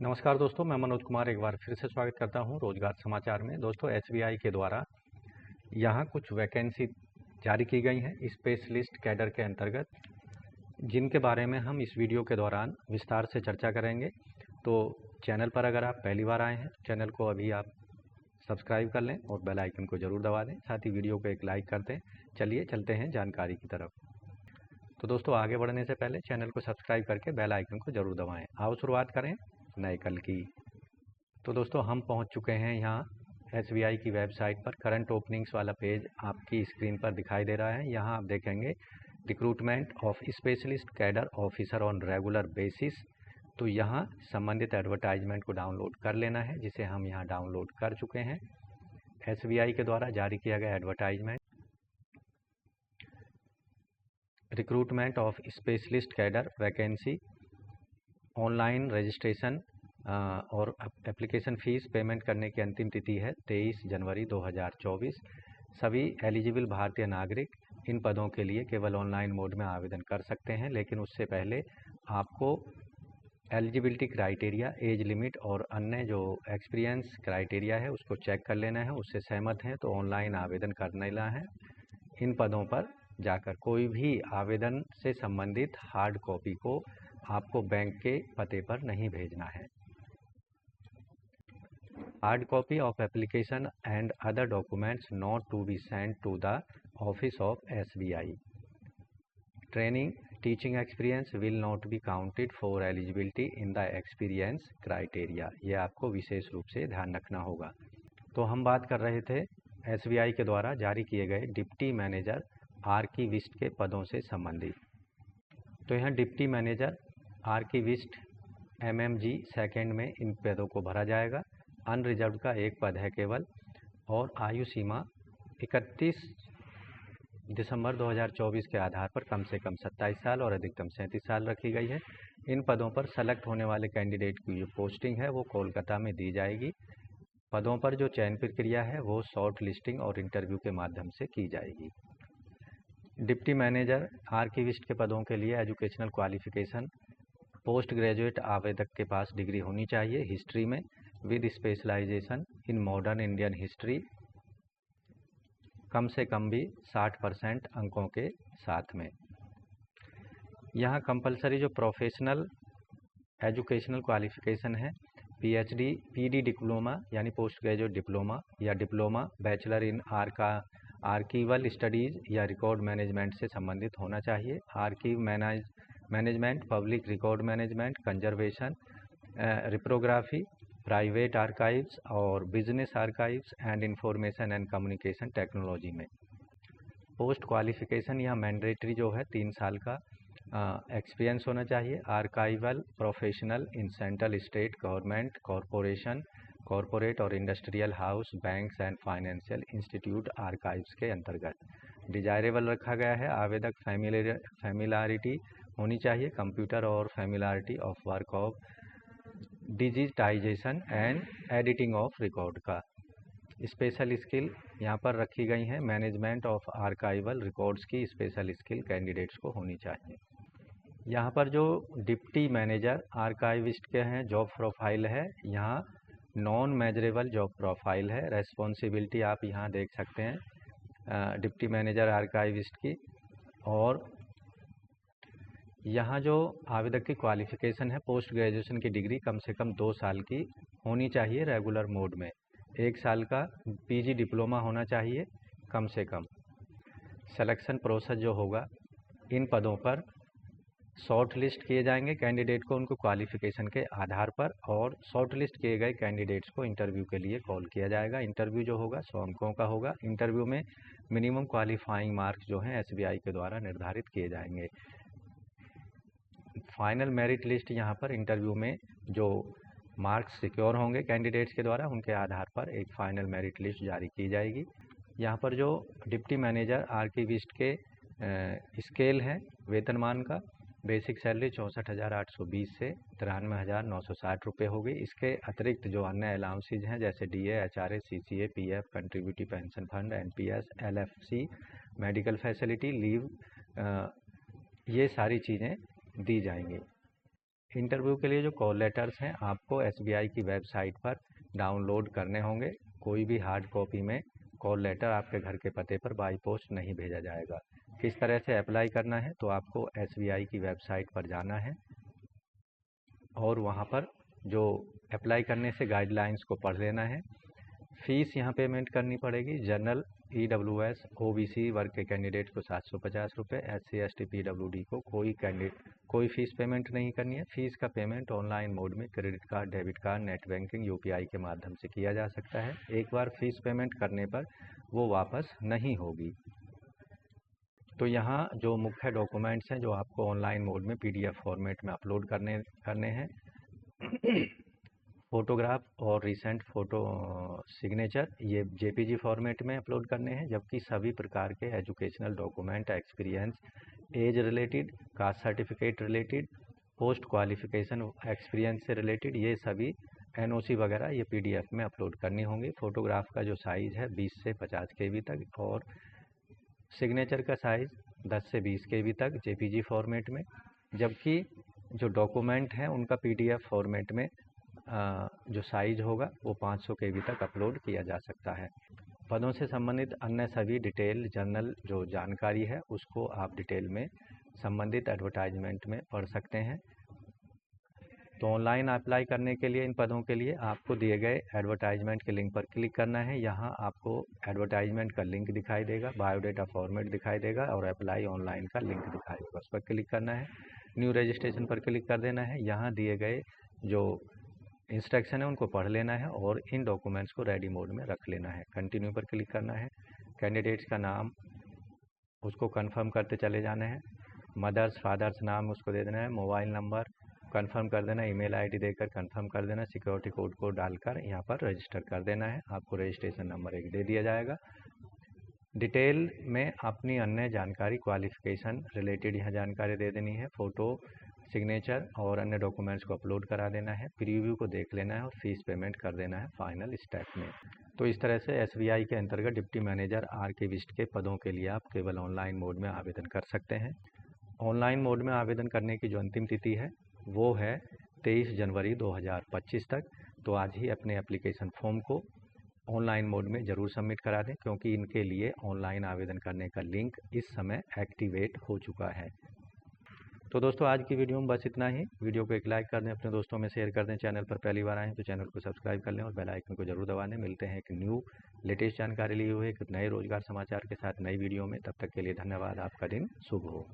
नमस्कार दोस्तों, मैं मनोज कुमार एक बार फिर से स्वागत करता हूं रोजगार समाचार में। दोस्तों, एसबीआई के द्वारा यहां कुछ वैकेंसी जारी की गई हैं स्पेशलिस्ट कैडर के अंतर्गत, जिनके बारे में हम इस वीडियो के दौरान विस्तार से चर्चा करेंगे। तो चैनल पर अगर आप पहली बार आए हैं, चैनल को अभी आप सब्सक्राइब कर लें और बेल आइकन को ज़रूर दबा दें, साथ ही वीडियो को एक लाइक कर दें। चलिए चलते हैं जानकारी की तरफ। तो दोस्तों, आगे बढ़ने से पहले चैनल को सब्सक्राइब करके बेल आइकन को ज़रूर दबाएँ। आओ शुरुआत करें नए कल की। तो दोस्तों, हम पहुंच चुके हैं यहाँ एसबीआई की वेबसाइट पर। करंट ओपनिंग्स वाला पेज आपकी स्क्रीन पर दिखाई दे रहा है। यहाँ आप देखेंगे recruitment of specialist cadre officer on regular basis. तो यहाँ संबंधित एडवर्टाइजमेंट को डाउनलोड कर लेना है, जिसे हम यहाँ डाउनलोड कर चुके हैं। एसबीआई के द्वारा जारी किया गया advertisement, recruitment of specialist cadre vacancy, online registration और एप्लीकेशन फ़ीस पेमेंट करने की अंतिम तिथि है 23 जनवरी 2024। सभी एलिजिबल भारतीय नागरिक इन पदों के लिए केवल ऑनलाइन मोड में आवेदन कर सकते हैं, लेकिन उससे पहले आपको एलिजिबिलिटी क्राइटेरिया, एज लिमिट और अन्य जो एक्सपीरियंस क्राइटेरिया है उसको चेक कर लेना है। उससे सहमत हैं तो ऑनलाइन आवेदन कर लेना है। इन पदों पर जाकर कोई भी आवेदन से संबंधित हार्ड कॉपी को आपको बैंक के पते पर नहीं भेजना है। Hard copy of application and other documents not to be sent to the office of SBI. Training, teaching experience will not be counted for eligibility in the experience criteria. ये आपको विशेष रूप से ध्यान रखना होगा। तो हम बात कर रहे थे SBI के द्वारा जारी किए गए डिप्टी मैनेजर आर्कीविस्ट के पदों से संबंधित। तो यहाँ डिप्टी मैनेजर आर्कीविस्ट MMG सेकेंड में इन पदों को भरा जाएगा। अनरिजर्व का एक पद है केवल, और आयु सीमा 31 दिसंबर 2024 के आधार पर कम से कम 27 साल और अधिकतम 37 साल रखी गई है। इन पदों पर सेलेक्ट होने वाले कैंडिडेट की जो पोस्टिंग है वो कोलकाता में दी जाएगी। पदों पर जो चयन प्रक्रिया है वो शॉर्ट लिस्टिंग और इंटरव्यू के माध्यम से की जाएगी। डिप्टी मैनेजर आर्कीविस्ट के पदों के लिए एजुकेशनल क्वालिफिकेशन, पोस्ट ग्रेजुएट आवेदक के पास डिग्री होनी चाहिए हिस्ट्री में with specialization in modern Indian history, कम से कम भी 60% अंकों के साथ में। यहाँ कंपलसरी जो प्रोफेशनल एजुकेशनल क्वालिफिकेशन है, PhD, PD डिप्लोमा यानी पोस्ट ग्रेजुएट डिप्लोमा या diploma, bachelor in archival studies या रिकॉर्ड मैनेजमेंट से संबंधित होना चाहिए। Archive management, public record management, conservation, reprography, private archives और business archives and information and communication technology में। पोस्ट क्वालिफिकेशन या मैंडेटरी जो है 3 साल का एक्सपीरियंस होना चाहिए। Archival professional in central state government corporation, corporate और industrial house, banks and financial institute archives के अंतर्गत। डिजायरेबल रखा गया है आवेदक फैमिलियरिटी होनी चाहिए कंप्यूटर और familiarity of work of digitisation and editing of record का। स्पेशल स्किल यहाँ पर रखी गई हैं, मैनेजमेंट ऑफ आर्काइवल रिकॉर्ड्स की स्पेशल स्किल कैंडिडेट्स को होनी चाहिए। यहाँ पर जो डिप्टी मैनेजर आर्काइविस्ट के हैं जॉब प्रोफाइल है, यहाँ नॉन मेजरेबल जॉब प्रोफाइल है। रेस्पॉन्सिबिलिटी आप यहाँ देख सकते हैं डिप्टी मैनेजर आर्काइविस्ट की। और यहाँ जो आवेदक की क्वालिफ़िकेशन है, पोस्ट ग्रेजुएशन की डिग्री कम से कम 2 साल की होनी चाहिए रेगुलर मोड में। 1 साल का PG डिप्लोमा होना चाहिए कम से कम। सिलेक्शन प्रोसेस जो होगा, इन पदों पर शॉर्ट लिस्ट किए जाएंगे कैंडिडेट को उनको क्वालिफ़िकेशन के आधार पर, और शॉर्ट लिस्ट किए गए कैंडिडेट्स को इंटरव्यू के लिए कॉल किया जाएगा। इंटरव्यू जो होगा 100 अंकों का होगा। इंटरव्यू में मिनिमम क्वालिफाइंग मार्क्स जो हैं SBI के द्वारा निर्धारित किए जाएंगे। फाइनल मेरिट लिस्ट यहाँ पर इंटरव्यू में जो मार्क्स सिक्योर होंगे कैंडिडेट्स के द्वारा, उनके आधार पर एक फाइनल मेरिट लिस्ट जारी की जाएगी। यहाँ पर जो डिप्टी मैनेजर आर्कीविस्ट के स्केल है वेतनमान का, बेसिक सैलरी 64,820 से 93,960 रुपये होगी। इसके अतिरिक्त जो अन्य अलाउंसेज हैं जैसे DA, HRA, CCA, PF, contributive pension fund, NPS, LFC, medical facility, leave, ये सारी चीज़ें दी जाएंगी। इंटरव्यू के लिए जो कॉल लेटर्स हैं आपको SBI की वेबसाइट पर डाउनलोड करने होंगे। कोई भी हार्ड कॉपी में कॉल लेटर आपके घर के पते पर बाई पोस्ट नहीं भेजा जाएगा। किस तरह से अप्लाई करना है, तो आपको SBI की वेबसाइट पर जाना है और वहाँ पर जो अप्लाई करने से गाइडलाइंस को पढ़ लेना है। फीस यहाँ पेमेंट करनी पड़ेगी। जनरल, EWS, OBC वर्ग के कैंडिडेट को 750 रुपये, SC ST PWD को कोई फीस पेमेंट नहीं करनी है। फीस का पेमेंट ऑनलाइन मोड में credit card, debit card, net banking, UPI के माध्यम से किया जा सकता है। एक बार फीस पेमेंट करने पर वो वापस नहीं होगी। तो यहाँ जो मुख्य डॉक्यूमेंट्स हैं जो आपको ऑनलाइन मोड में PDF फॉर्मेट में अपलोड करने हैं फ़ोटोग्राफ और रिसेंट फ़ोटो सिग्नेचर ये JPG फॉर्मेट में अपलोड करने हैं, जबकि सभी प्रकार के educational document, experience, age related, caste certificate related, post qualification experience से रिलेटेड, ये सभी NOC वगैरह ये PDF में अपलोड करनी होंगी। फ़ोटोग्राफ का जो साइज़ है 20 से 50 KB तक और सिग्नेचर का साइज़ 10 से 20 KB तक JPG फॉर्मेट में, जबकि जो डॉक्यूमेंट हैं उनका PDF फॉर्मेट में जो साइज होगा वो 500 KB तक अपलोड किया जा सकता है। पदों से संबंधित अन्य सभी डिटेल जर्नल जो जानकारी है उसको आप डिटेल में संबंधित एडवर्टाइजमेंट में पढ़ सकते हैं। तो ऑनलाइन अप्लाई करने के लिए इन पदों के लिए आपको दिए गए एडवर्टाइजमेंट के लिंक पर क्लिक करना है। यहाँ आपको एडवर्टाइजमेंट का लिंक दिखाई देगा, बायोडाटा फॉर्मेट दिखाई देगा और अप्लाई ऑनलाइन का लिंक दिखाई देगा। उस पर क्लिक करना है, न्यू रजिस्ट्रेशन पर क्लिक कर देना है। यहाँ दिए गए जो इंस्ट्रक्शन है उनको पढ़ लेना है और इन डॉक्यूमेंट्स को रेडी मोड में रख लेना है। कंटिन्यू पर क्लिक करना है। कैंडिडेट्स का नाम उसको कंफर्म करते चले जाना है। मदर्स फादर्स नाम उसको दे देना है। मोबाइल नंबर कंफर्म कर देना, ईमेल ID देकर कंफर्म कर देना, सिक्योरिटी कोड को डालकर यहाँ पर रजिस्टर कर देना है। आपको रजिस्ट्रेशन नंबर 1 दे दिया जाएगा। डिटेल में अपनी अन्य जानकारी, क्वालिफिकेशन रिलेटेड यहाँ जानकारी दे देनी है। फ़ोटो, सिग्नेचर और अन्य डॉक्यूमेंट्स को अपलोड करा देना है। प्रीव्यू को देख लेना है और फीस पेमेंट कर देना है फाइनल स्टेप में। तो इस तरह से SBI के अंतर्गत डिप्टी मैनेजर आर्किविस्ट के पदों के लिए आप केवल ऑनलाइन मोड में आवेदन कर सकते हैं। ऑनलाइन मोड में आवेदन करने की जो अंतिम तिथि है वो है 23 जनवरी 2025 तक। तो आज ही अपने एप्लीकेशन फॉर्म को ऑनलाइन मोड में ज़रूर सबमिट करा दें, क्योंकि इनके लिए ऑनलाइन आवेदन करने का लिंक इस समय एक्टिवेट हो चुका है। तो दोस्तों आज की वीडियो में बस इतना ही। वीडियो को एक लाइक कर दें, अपने दोस्तों में शेयर कर दें। चैनल पर पहली बार आए हैं तो चैनल को सब्सक्राइब कर लें और बेल आइकन को जरूर दबा दें। मिलते हैं एक न्यू लेटेस्ट जानकारी लिए हुए एक नए रोजगार समाचार के साथ नई वीडियो में। तब तक के लिए धन्यवाद। आपका दिन शुभ हो।